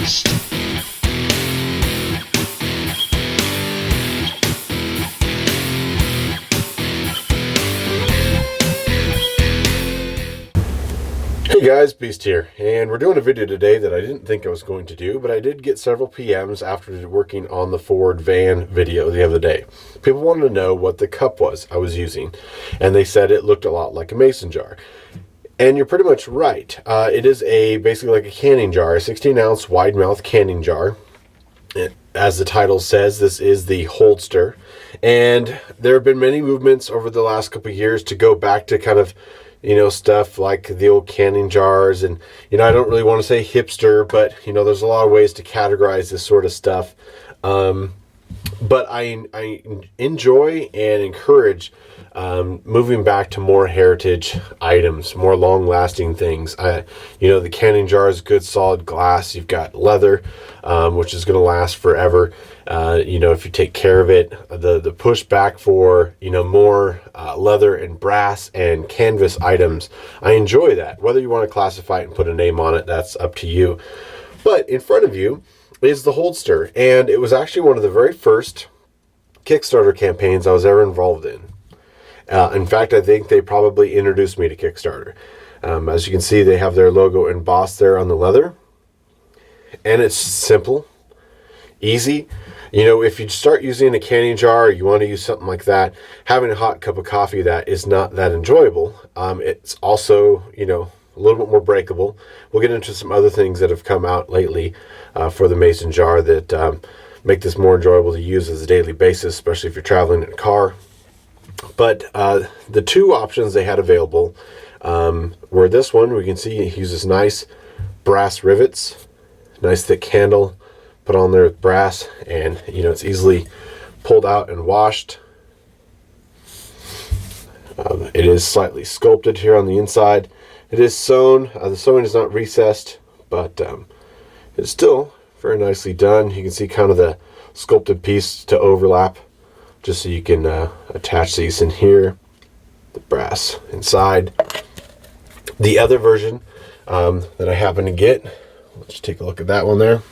Hey guys, Beast here, and we're doing a video today that I didn't think I was going to do, but I did get several PMs after working on the Ford van video the other day. People wanted to know what the cup was I was using, and they said it looked a lot like a mason jar. And you're pretty much right. It is basically like a canning jar, a 16-ounce wide mouth canning jar. As the title says, this is the Holdster, and there have been many movements over the last couple of years to go back to kind of, you know, stuff like the old canning jars. And, you know, I don't really want to say hipster, but, you know, there's a lot of ways to categorize this sort of stuff. But I enjoy and encourage moving back to more heritage items, more long-lasting things. You know, the canning jar is good, solid glass. You've got leather, which is going to last forever. You know, if you take care of it, the pushback for, you know, more leather and brass and canvas items, I enjoy that. Whether you want to classify it and put a name on it, that's up to you. But in front of you is the Holdster, and it was actually one of the very first Kickstarter campaigns I was ever involved in. In fact, I think they probably introduced me to Kickstarter. As you can see, they have their logo embossed there on the leather, and it's simple, easy. You know, if you start using a canning jar, or you want to use something like that, having a hot cup of coffee that is not that enjoyable. It's also, you know, a little bit more breakable. We'll get into some other things that have come out lately for the mason jar that make this more enjoyable to use as a daily basis, especially if you're traveling in a car. But the two options they had available were this one. We can see it uses nice brass rivets, nice thick handle, put on there with brass, and, you know, it's easily pulled out and washed. It is slightly sculpted here on the inside. It is sewn. The sewing is not recessed, but it's still very nicely done. You can see kind of the sculpted piece to overlap, just so you can attach these in here. The brass inside. The other version that I happen to get, let's take a look at that one there,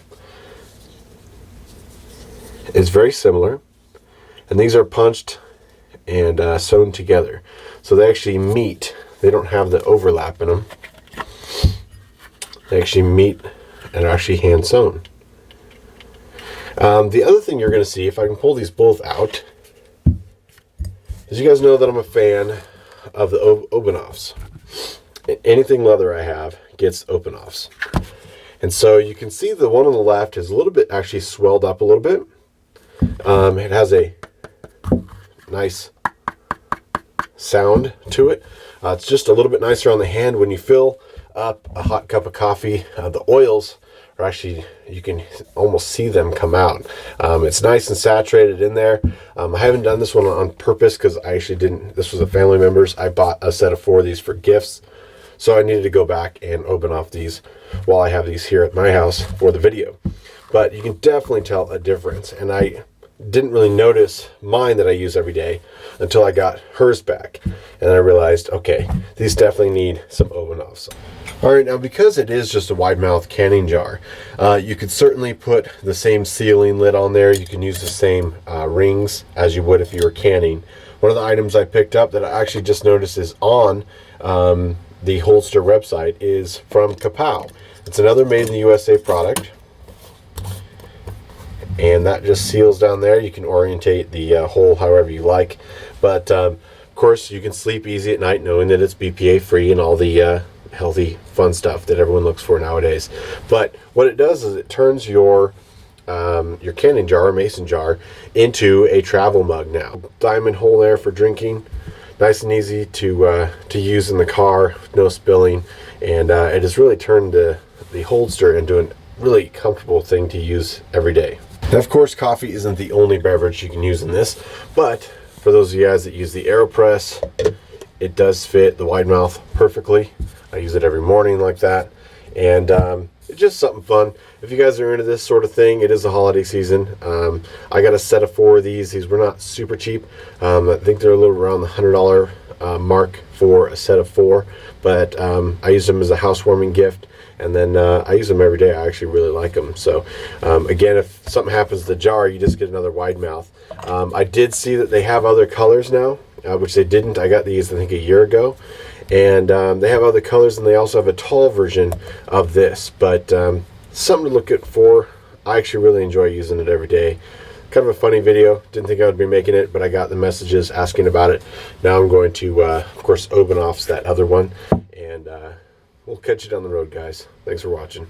is very similar, and these are punched and sewn together, so they actually meet. They don't have the overlap in them. They actually meet and are actually hand sewn. The other thing you're going to see, if I can pull these both out, is you guys know that I'm a fan of the open offs. Anything leather I have gets open offs, and so you can see the one on the left is a little bit actually swelled up a little bit. It has a nice sound to it. It's just a little bit nicer on the hand when you fill up a hot cup of coffee. The oils are actually, you can almost see them come out. It's nice and saturated in there. I haven't done this one on purpose because I actually didn't. This was a family member's. I bought a set of 4 of these for gifts, so I needed to go back and open off these while I have these here at my house for the video. But you can definitely tell a difference, and I didn't really notice mine that I use every day until I got hers back, and I realized, okay, these definitely need some open offs. All right, now because it is just a wide mouth canning jar, you could certainly put the same sealing lid on there. You can use the same rings as you would if you were canning. One of the items I picked up that I actually just noticed is on the Holdster website is from Kapow. It's another made in the USA product, and that just seals down there. You can orientate the hole however you like, but of course you can sleep easy at night knowing that it's BPA free and all the healthy fun stuff that everyone looks for nowadays. But what it does is it turns your canning jar or mason jar into a travel mug now. Diamond hole there for drinking, nice and easy to use in the car, no spilling, and it has really turned the Holdster into a really comfortable thing to use every day. Now, of course, coffee isn't the only beverage you can use in this, but for those of you guys that use the AeroPress, it does fit the wide mouth perfectly. I use it every morning like that, and it's just something fun. If you guys are into this sort of thing, it is the holiday season. I got a set of 4 of these. These were not super cheap. I think they're a little around the $100 mark for a set of 4. But I used them as a housewarming gift, and then I use them every day. I actually really like them. So again, if something happens to the jar, you just get another wide mouth. I did see that they have other colors now, which they didn't. I got these I think a year ago. And they have other colors, and they also have a tall version of this. But something to look at for. I actually really enjoy using it every day. Kind of a funny video. Didn't think I would be making it, but I got the messages asking about it. Now I'm going to, of course, open off that other one. And we'll catch you down the road, guys. Thanks for watching.